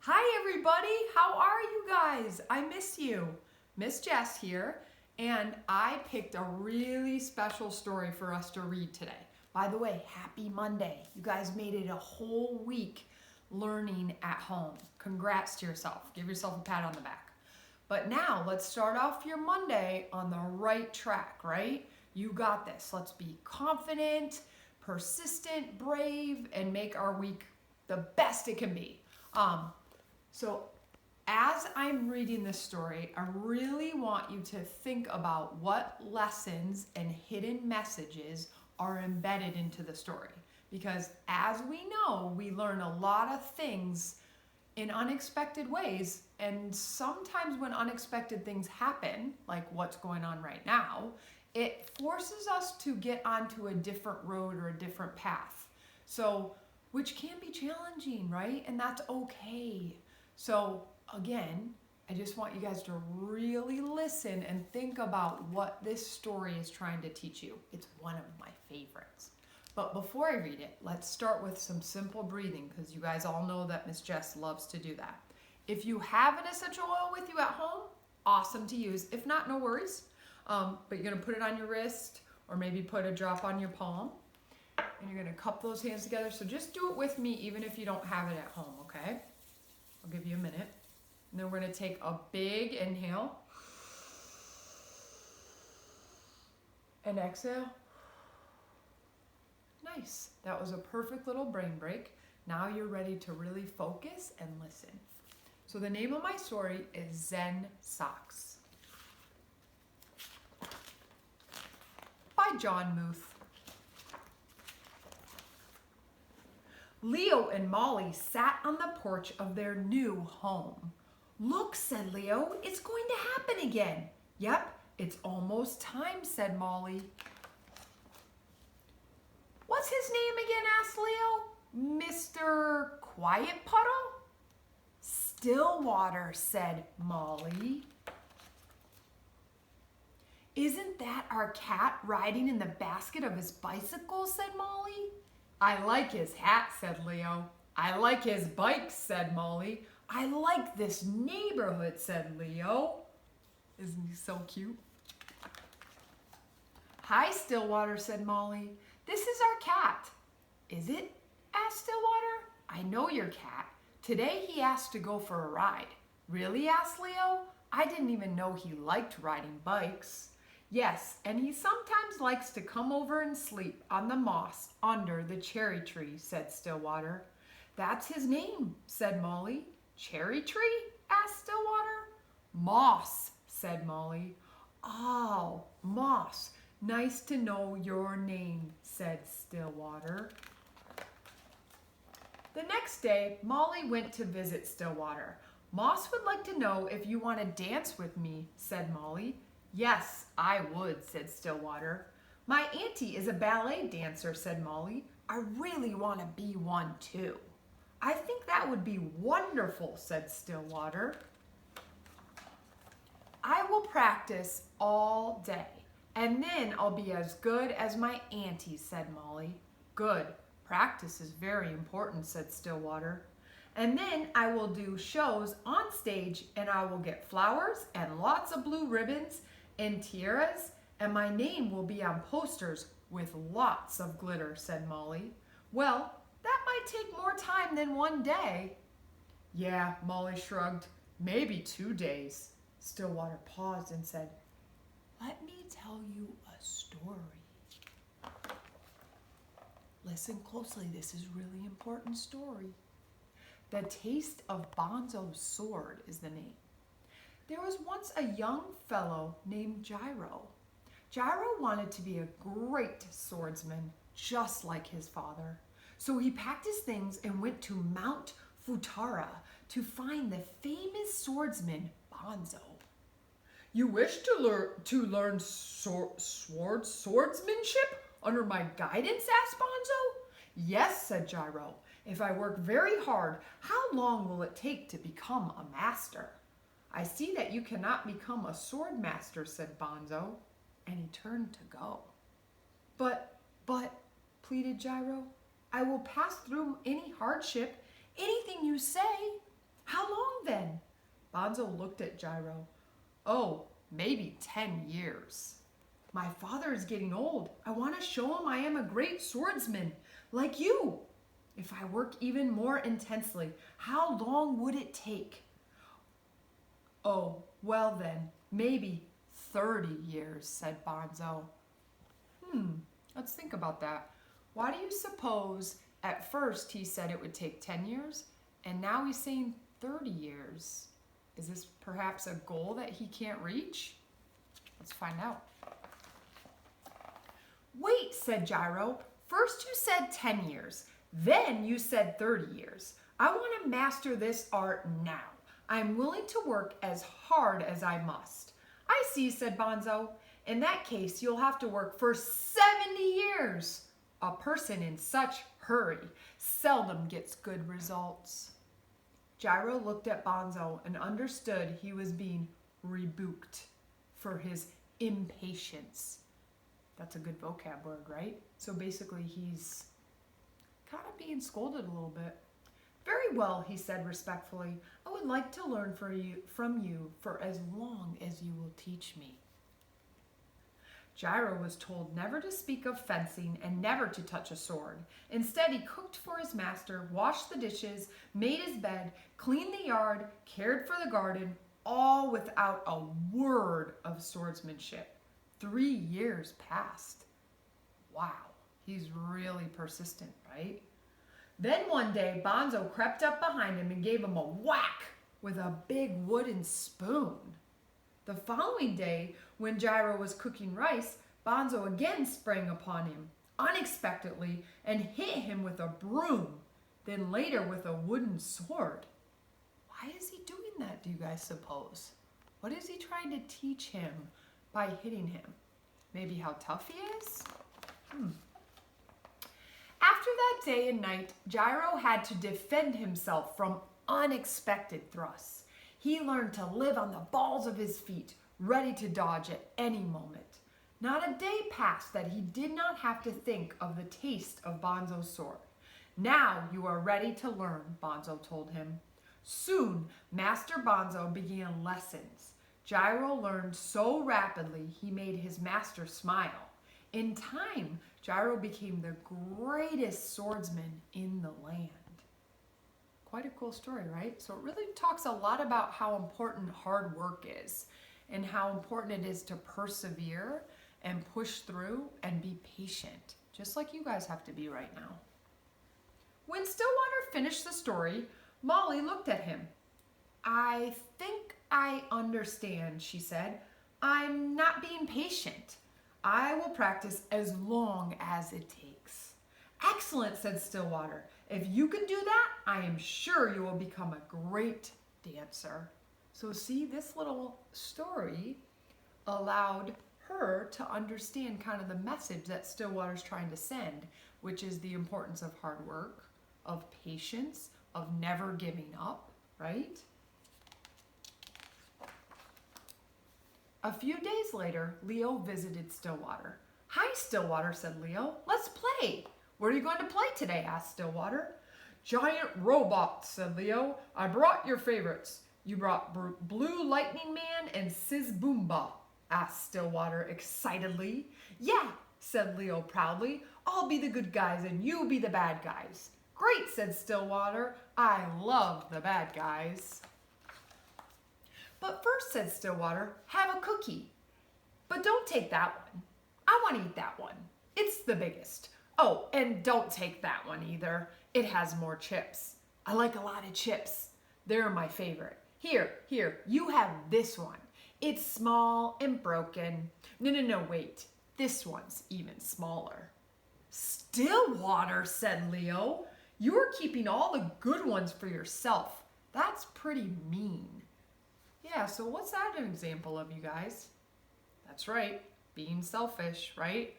Hi everybody, how are you guys? I miss you. Miss Jess here, and I picked a really special story for us to read today. By the way, happy Monday. You guys made it a whole week learning at home. Congrats to yourself. Give yourself a pat on the back. But now let's start off your Monday on the right track, right? You got this. Let's be confident, persistent, brave, and make our week the best it can be. So as I'm reading this story, I really want you to think about what lessons and hidden messages are embedded into the story. Because as we know, we learn a lot of things in unexpected ways. And sometimes when unexpected things happen, like what's going on right now, it forces us to get onto a different road or a different path. So, which can be challenging, right? And that's okay. So again, I just want you guys to really listen and think about what this story is trying to teach you. It's one of my favorites. But before I read it, let's start with some simple breathing because you guys all know that Miss Jess loves to do that. If you have an essential oil with you at home, awesome to use. If not, no worries. But you're gonna put it on your wrist or maybe put a drop on your palm. And you're gonna cup those hands together. So just do it with me even if you don't have it at home, okay? I'll give you a minute. And then we're gonna take a big inhale. And exhale. Nice. That was a perfect little brain break. Now you're ready to really focus and listen. So the name of my story is Zen Socks by Jon Muth. Leo and Molly sat on the porch of their new home. "Look," said Leo, "it's going to happen again." "Yep, it's almost time," said Molly. "What's his name again?" asked Leo. "Mr. Quiet Puddle?" "Stillwater," said Molly. "Isn't that our cat riding in the basket of his bicycle?" said Molly. "I like his hat," said Leo. "I like his bike," said Molly. "I like this neighborhood," said Leo. Isn't he so cute? "Hi, Stillwater," said Molly. "This is our cat." "Is it?" asked Stillwater. "I know your cat. Today he asked to go for a ride." "Really?" asked Leo. "I didn't even know he liked riding bikes." "Yes, and he sometimes likes to come over and sleep on the moss under the cherry tree," said Stillwater. "That's his name," said Molly. "Cherry tree?" asked Stillwater. "Moss," said Molly. "Oh, Moss. Nice to know your name," said Stillwater. The next day, Molly went to visit Stillwater. "Moss would like to know if you want to dance with me," said Molly. "Yes, I would," said Stillwater. "My auntie is a ballet dancer," said Molly. "I really want to be one too." "I think that would be wonderful," said Stillwater. "I will practice all day, and then I'll be as good as my auntie," said Molly. "Good. Practice is very important," said Stillwater. "And then I will do shows on stage, and I will get flowers and lots of blue ribbons and tiaras, and my name will be on posters with lots of glitter," said Molly. "Well, that might take more time than one day." "Yeah," Molly shrugged. "Maybe 2 days." Stillwater paused and said, "Let me tell you a story." Listen closely, this is a really important story. The Taste of Bonzo's Sword is the name. There was once a young fellow named Gyro. Gyro wanted to be a great swordsman, just like his father. So he packed his things and went to Mount Futara to find the famous swordsman Bonzo. "You wish to learn swordsmanship under my guidance?" asked Bonzo. "Yes," said Gyro. "If I work very hard, how long will it take to become a master?" "I see that you cannot become a sword master," said Bonzo, and he turned to go. But, pleaded Gyro, "I will pass through any hardship, anything you say." "How Bonzo looked at Gyro. Oh, maybe 10 years. My father is getting old. I want to show him I am a great swordsman, like you. If I work even more intensely, how long would it take? Oh, well then, maybe 30 years, said Bonzo. Let's think about that. Why do you suppose at first he said it would take 10 years, and now he's saying 30 years? Is this perhaps a goal that he can't reach? Let's find out. Wait, said Gyro. First you said 10 years, then you said 30 years. I want to master this art now. I'm willing to work as hard as I must. I see, said Bonzo. In that case, you'll have to work for 70 years. A person in such hurry seldom gets good results. Gyro looked at Bonzo and understood he was being rebuked for his impatience. That's a good vocab word, right? So basically he's kind of being scolded a little bit. Very well, he said respectfully. I would like to learn from you for as long as you will teach me. Gyro was told never to speak of fencing and never to touch a sword. Instead, he cooked for his master, washed the dishes, made his bed, cleaned the yard, cared for the garden, all without a word of swordsmanship. 3 years passed. Wow, he's really persistent, right? Then one day, Bonzo crept up behind him and gave him a whack with a big wooden spoon. The following day, when Gyro was cooking rice, Bonzo again sprang upon him unexpectedly and hit him with a broom, then later with a wooden sword. Why is he doing that, do you guys suppose? What is he trying to teach him by hitting him? Maybe how tough he is? After that day and night, Gyro had to defend himself from unexpected thrusts. He learned to live on the balls of his feet, ready to dodge at any moment. Not a day passed that he did not have to think of the taste of Bonzo's sword. Now you are ready to learn, Bonzo told him. Soon, Master Bonzo began lessons. Gyro learned so rapidly he made his master smile. In time, Gyro became the greatest swordsman in the land. Quite a cool story, right? So it really talks a lot about how important hard work is and how important it is to persevere and push through and be patient, just like you guys have to be right now. When Stillwater finished the story, Molly looked at him. I think I understand, she said. I'm not being patient. I will practice as long as it takes. Excellent, said Stillwater. If you can do that, I am sure you will become a great dancer. So see, this little story allowed her to understand kind of the message that Stillwater's trying to send, which is the importance of hard work, of patience, of never giving up, right? A few days later, Leo visited Stillwater. Hi, Stillwater, said Leo. Let's play. What are you going to play today? Asked Stillwater. Giant robots, said Leo. I brought your favorites. You brought Blue Lightning Man and Sizz Boomba, asked Stillwater excitedly. Yeah, said Leo proudly. I'll be the good guys and you be the bad guys. Great, said Stillwater. I love the bad guys. But first, said Stillwater, have a cookie. But don't take that one. I want to eat that one. It's the biggest. Oh, and don't take that one either. It has more chips. I like a lot of chips. They're my favorite. Here, you have this one. It's small and broken. No, wait. This one's even smaller. Stillwater, said Leo. You're keeping all the good ones for yourself. That's pretty mean. Yeah, so what's that an example of, you guys? That's right, being selfish, right?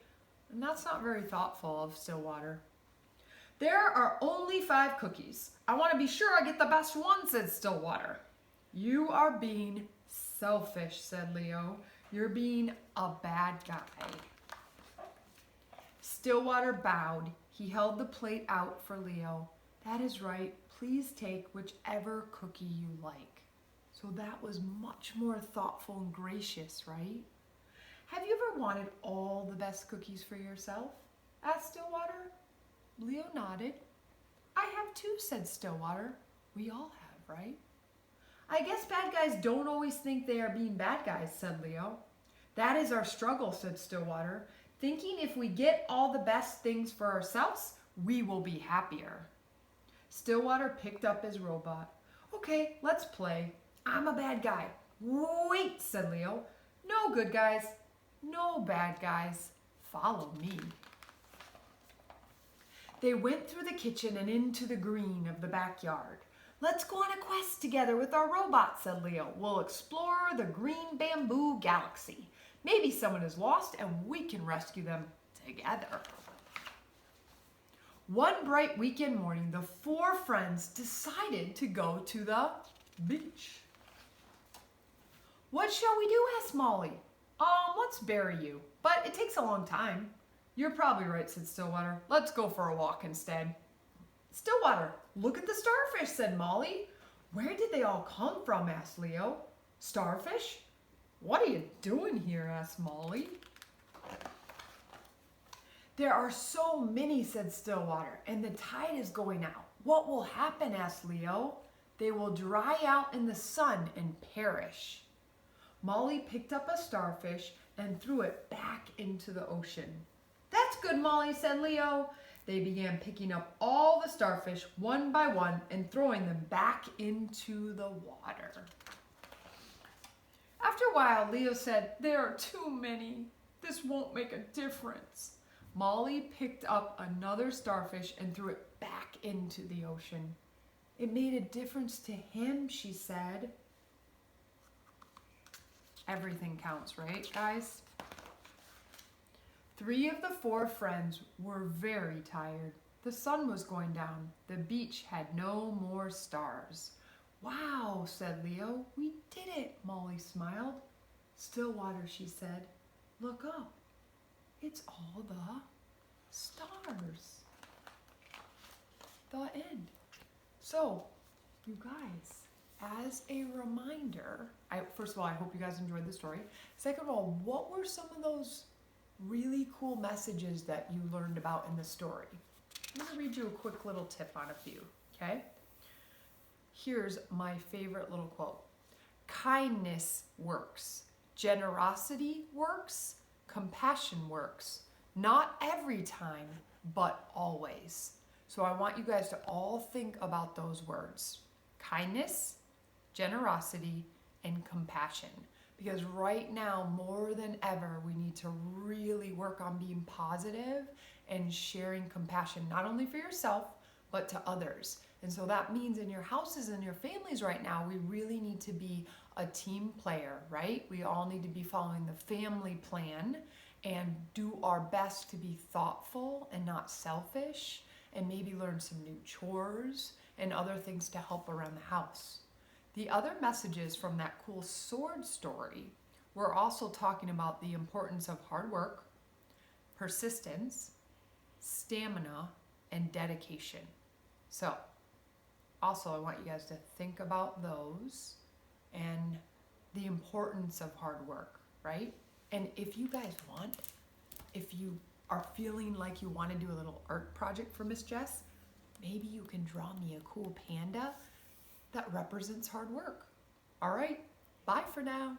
And that's not very thoughtful of Stillwater. There are only 5 cookies. I want to be sure I get the best one, said Stillwater. You are being selfish, said Leo. You're being a bad guy. Stillwater bowed. He held the plate out for Leo. That is right. Please take whichever cookie you like. So that was much more thoughtful and gracious, right? Have you ever wanted all the best cookies for yourself? Asked Stillwater. Leo nodded. I have too, said Stillwater. We all have, right? I guess bad guys don't always think they are being bad guys, said Leo. That is our struggle, said Stillwater. Thinking if we get all the best things for ourselves, we will be happier. Stillwater picked up his robot. Okay, let's play. I'm a bad guy. Wait, said Leo. No good guys. No bad guys. Follow me. They went through the kitchen and into the green of the backyard. Let's go on a quest together with our robot, said Leo. We'll explore the green bamboo galaxy. Maybe someone is lost and we can rescue them together. One bright weekend morning, the four friends decided to go to the beach. What shall we do? Asked Molly. Let's bury you, but it takes a long time. You're probably right, said Stillwater. Let's go for a walk instead. Stillwater, look at the starfish, said Molly. Where did they all come from? Asked Leo. Starfish? What are you doing here? Asked Molly. There are so many, said Stillwater, and the tide is going out. What will happen? Asked Leo. They will dry out in the sun and perish. Molly picked up a starfish and threw it back into the ocean. That's good, Molly, said Leo. They began picking up all the starfish one by one and throwing them back into the water. After a while, Leo said, there are too many. This won't make a difference. Molly picked up another starfish and threw it back into the ocean. It made a difference to him, she said. Everything counts, right, guys? 3 of the 4 friends were very tired. The sun was going down. The beach had no more stars. Wow, said Leo. We did it, Molly smiled. Stillwater, she said. Look up. It's all the stars. The end. So, you guys, as a reminder, first of all, I hope you guys enjoyed the story. Second of all, what were some of those really cool messages that you learned about in the story? I'm going to read you a quick little tip on a few, okay? Here's my favorite little quote. Kindness works. Generosity works. Compassion works. Not every time, but always. So I want you guys to all think about those words. Kindness, generosity, and compassion. Because right now, more than ever, we need to really work on being positive and sharing compassion, not only for yourself, but to others. And so that means in your houses and your families right now, we really need to be a team player, right? We all need to be following the family plan and do our best to be thoughtful and not selfish, and maybe learn some new chores and other things to help around the house. The other messages from that cool sword story were also talking about the importance of hard work, persistence, stamina, and dedication. So, also I want you guys to think about those and the importance of hard work, right? And if you guys want, if you are feeling like you want to do a little art project for Miss Jess, maybe you can draw me a cool panda that represents hard work. All right, bye for now.